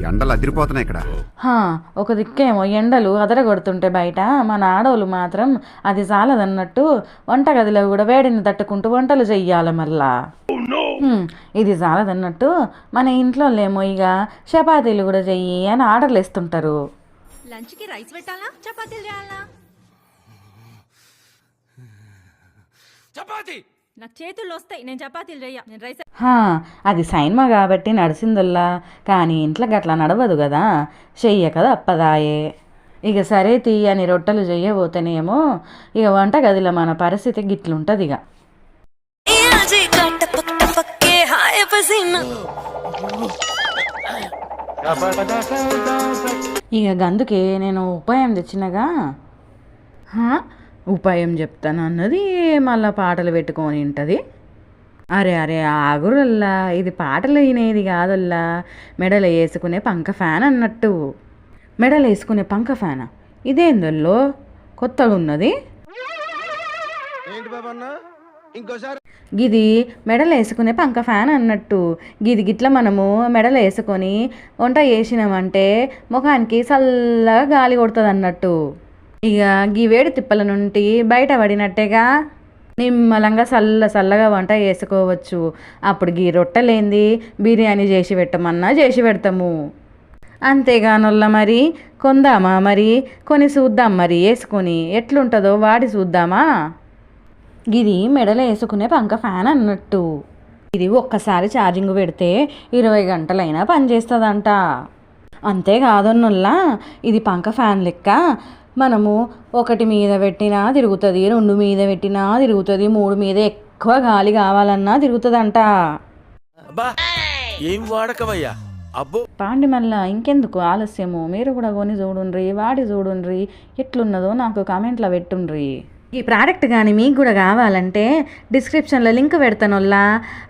ఎండలు అదిరిపోతున్నాయి ఇక్కడ. ఒక దిక్కేమో ఎండలు అదరగొడుతుంటే బయట మన ఆడవాళ్ళు మాత్రం అది చాలదన్నట్టు వంటగదిలో కూడా వేడిని తట్టుకుంటూ వంటలు చెయ్యాలి మళ్ళా. ఇది చాలదన్నట్టు మన ఇంట్లో ఏమో ఇక చపాతీలు కూడా చెయ్యి అని ఆర్డర్లు ఇస్తుంటారు. లంచ్కి రైస్ పెట్టాలా చపాతీలు చేయాలా? చపాతీ నాకు చేతుల్లో వస్తాయి, నేను చపాతీలు చెయ్య, నేను రైస్. అది సైన్మా కాబట్టి నడిచిందల్లా, కానీ ఇంట్లో గట్లా నడవదు కదా, చెయ్య కదా అప్పదాయే. ఇక సరే తీయని రొట్టెలు చెయ్యబోతేనేమో ఇక వంటగదిలో మన పరిస్థితి గిట్లుంటుంది. ఇక గందుకే నేను ఉపాయం తెచ్చినగా. ఉపాయం చెప్తాను అన్నది మళ్ళీ పాటలు పెట్టుకొని ఉంటుంది. అరే అరే ఆగురల్లా, ఇది పాటలు వినేది కాదల్లా, మెడలు వేసుకునే పంక ఫ్యాన్ అన్నట్టు. మెడలు వేసుకునే పంక ఫ్యానా? ఇదేందల్లో కొత్తగా ఉన్నది. గిది మెడలు వేసుకునే పంక ఫ్యాన్ అన్నట్టు. గిది గిట్ల మనము మెడలు వేసుకొని వంట చేసినామంటే ముఖానికి చల్లగా గాలి కొడుతుంది అన్నట్టు. ఇక గీ వేడి తిప్పల నుండి బయట పడినట్టేగా నిమ్మలంగా చల్లగా వంట చేసుకోవచ్చు. అప్పుడు గీ రొట్టెలేంది బిర్యానీ చేసి పెట్టమన్నా చేసి పెడతాము. అంతేగానొల్ల మరి కొందామా, మరి కొని చూద్దాం, మరి వేసుకొని ఎట్లుంటుందో వాడి చూద్దామా. గిది మెడలో వేసుకునే పంక ఫ్యాన్ అన్నట్టు. ఇది ఒక్కసారి ఛార్జింగ్ పెడితే 20 గంటలైనా పనిచేస్తుందంట. అంతేకాదన్నొల్లా ఇది పంక ఫ్యాన్ లెక్క మనము 1 మీద పెట్టినా తిరుగుతుంది, 2 మీద పెట్టినా తిరుగుతుంది, 3 మీద ఎక్కువ గాలి కావాలన్నా తిరుగుతుందంట. ఏం వాడకవయ్యా అబ్బో. పాండి మళ్ళా ఇంకెందుకు ఆలస్యము, మీరు కూడా కొని చూడుండ్రి, వాడి చూడుండ్రి, ఎట్లున్నదో నాకు కామెంట్లో పెట్టుండ్రి. ఈ ప్రోడక్ట్ కానీ మీకు కూడా కావాలంటే డిస్క్రిప్షన్లో లింక్ పెడతానొల్లా,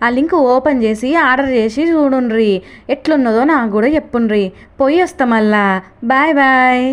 ఆ లింక్ ఓపెన్ చేసి ఆర్డర్ చేసి చూడుండ్రి, ఎట్లున్నదో నాకు కూడా చెప్పుండ్రి. పోయి వస్తామల్లా. Bye bye.